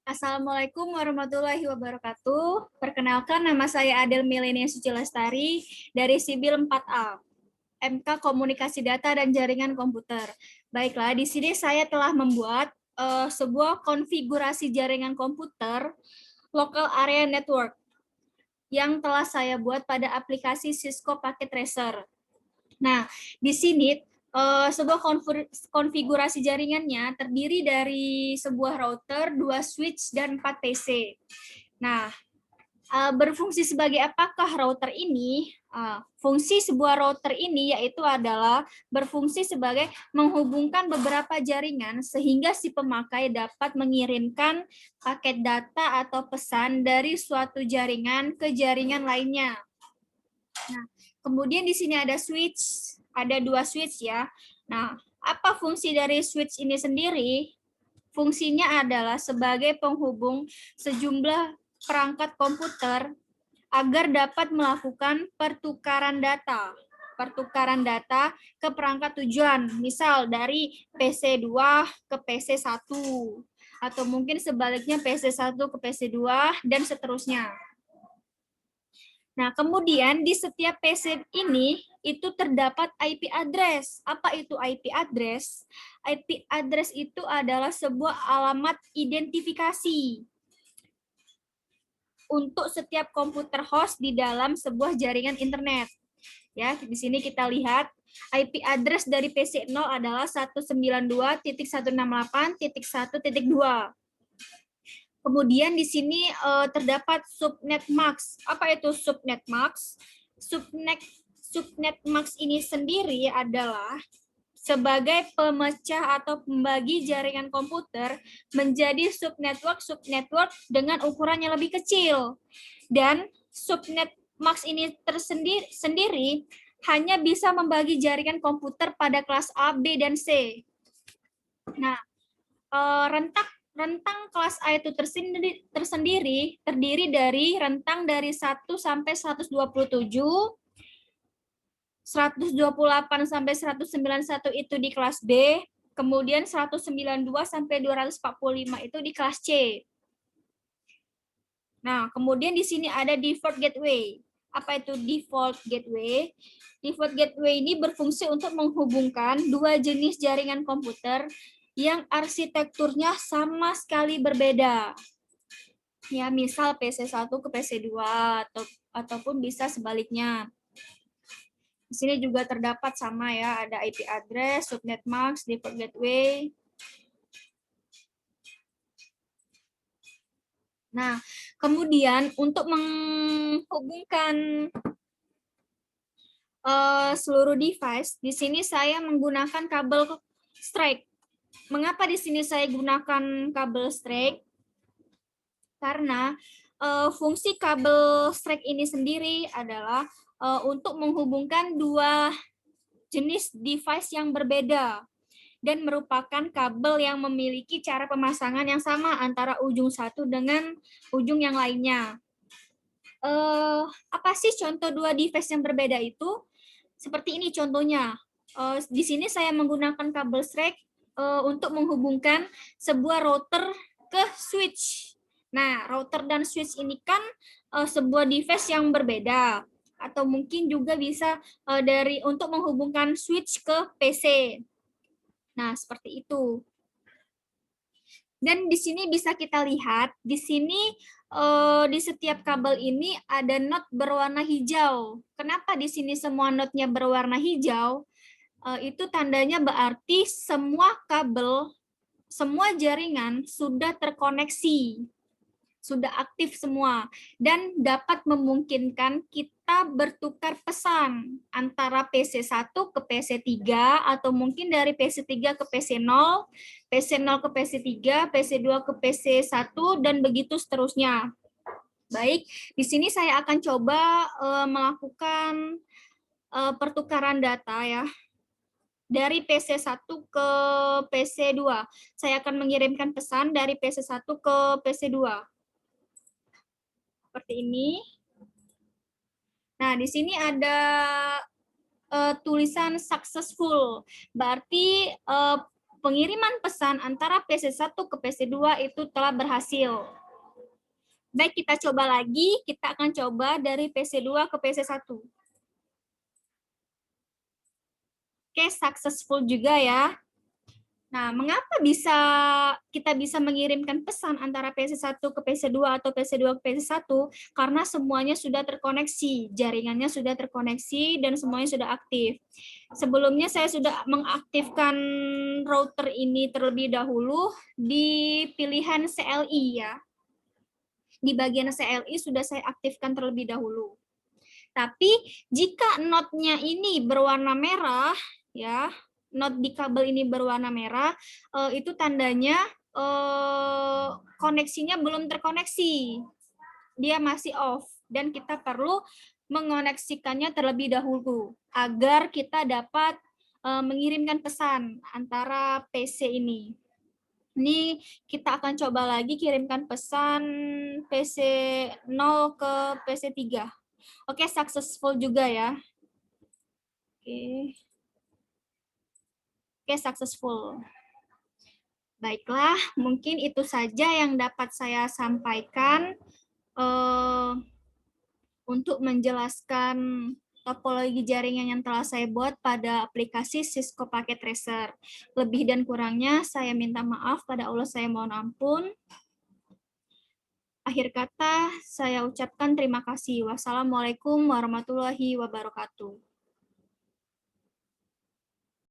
Assalamualaikum warahmatullahi wabarakatuh. Perkenalkan, nama saya Adel Milenia Suci Lestari dari Sibil 4A, MK Komunikasi Data dan Jaringan Komputer. Baiklah, di sini saya telah membuat sebuah konfigurasi jaringan komputer Local Area Network yang telah saya buat pada aplikasi Cisco Packet Tracer. Nah, di sini sebuah konfigurasi jaringannya terdiri dari sebuah router, 2 switch, dan 4 PC. Nah, berfungsi sebagai apakah router ini? Fungsi sebuah router ini yaitu adalah berfungsi sebagai menghubungkan beberapa jaringan sehingga si pemakai dapat mengirimkan paket data atau pesan dari suatu jaringan ke jaringan lainnya. Nah, kemudian di sini ada switch, ada 2 switch ya. Nah, apa fungsi dari switch ini sendiri? Fungsinya adalah sebagai penghubung sejumlah perangkat komputer agar dapat melakukan pertukaran data ke perangkat tujuan, misal dari PC2 ke PC1, atau mungkin sebaliknya PC1 ke PC2, dan seterusnya. Nah, kemudian di setiap PC ini itu terdapat IP address. Apa itu IP address? IP address itu adalah sebuah alamat identifikasi untuk setiap komputer host di dalam sebuah jaringan internet. Ya, di sini kita lihat IP address dari PC 0 adalah 192.168.1.2. Kemudian di sini terdapat subnet max. Apa itu subnet max? Subnet max ini sendiri adalah sebagai pemecah atau pembagi jaringan komputer menjadi subnetwork dengan ukuran yang lebih kecil. Dan subnet max ini sendiri hanya bisa membagi jaringan komputer pada kelas A, B, dan C. Nah, rentang kelas A itu tersendiri terdiri dari rentang dari 1 sampai 127, 128 sampai 191 itu di kelas B, kemudian 192 sampai 245 itu di kelas C. Nah, kemudian di sini ada default gateway. Apa itu default gateway? Default gateway ini berfungsi untuk menghubungkan dua jenis jaringan komputer yang arsitekturnya sama sekali berbeda. Ya, misal PC1 ke PC2 ataupun bisa sebaliknya. Di sini juga terdapat sama ya, ada IP address, subnet max, default gateway. Nah, kemudian untuk menghubungkan seluruh device, di sini saya menggunakan kabel strike. Mengapa di sini saya gunakan kabel strike? Karena fungsi kabel strike ini sendiri adalah untuk menghubungkan dua jenis device yang berbeda dan merupakan kabel yang memiliki cara pemasangan yang sama antara ujung satu dengan ujung yang lainnya. Apa sih contoh dua device yang berbeda itu? Seperti ini contohnya. Di sini saya menggunakan kabel strike untuk menghubungkan sebuah router ke switch. Nah, router dan switch ini kan sebuah device yang berbeda, atau mungkin juga bisa untuk menghubungkan switch ke PC. Nah, seperti itu. Dan di sini bisa kita lihat, di sini di setiap kabel ini ada not berwarna hijau. Kenapa di sini semua notnya berwarna hijau? Itu tandanya berarti semua kabel, semua jaringan sudah terkoneksi, sudah aktif semua, dan dapat memungkinkan kita bertukar pesan antara PC1 ke PC3, atau mungkin dari PC3 ke PC0, PC0 ke PC3, PC2 ke PC1, dan begitu seterusnya. Baik, di sini saya akan coba melakukan pertukaran data ya, dari PC1 ke PC2. Saya akan mengirimkan pesan dari PC1 ke PC2. Seperti ini. Nah, di sini ada tulisan successful. Berarti pengiriman pesan antara PC1 ke PC2 itu telah berhasil. Baik, kita coba lagi. Kita akan coba dari PC2 ke PC1. Oke, successful juga ya. Nah, mengapa kita bisa mengirimkan pesan antara PC1 ke PC2 atau PC2 ke PC1? Karena semuanya sudah terkoneksi, jaringannya sudah terkoneksi, dan semuanya sudah aktif. Sebelumnya saya sudah mengaktifkan router ini terlebih dahulu di pilihan CLI ya. Di bagian CLI sudah saya aktifkan terlebih dahulu. Tapi jika node-nya ini berwarna merah, ya, node di kabel ini berwarna merah, itu tandanya koneksinya belum terkoneksi. Dia masih off dan kita perlu mengoneksikannya terlebih dahulu agar kita dapat mengirimkan pesan antara PC ini. Ini kita akan coba lagi kirimkan pesan PC 0 ke PC 3. Oke, successful juga ya. Oke. Oke, successful. Baiklah, mungkin itu saja yang dapat saya sampaikan untuk menjelaskan topologi jaringan yang telah saya buat pada aplikasi Cisco Packet Tracer. Lebih dan kurangnya saya minta maaf, pada Allah saya mohon ampun. Akhir kata, saya ucapkan terima kasih. Wassalamualaikum warahmatullahi wabarakatuh.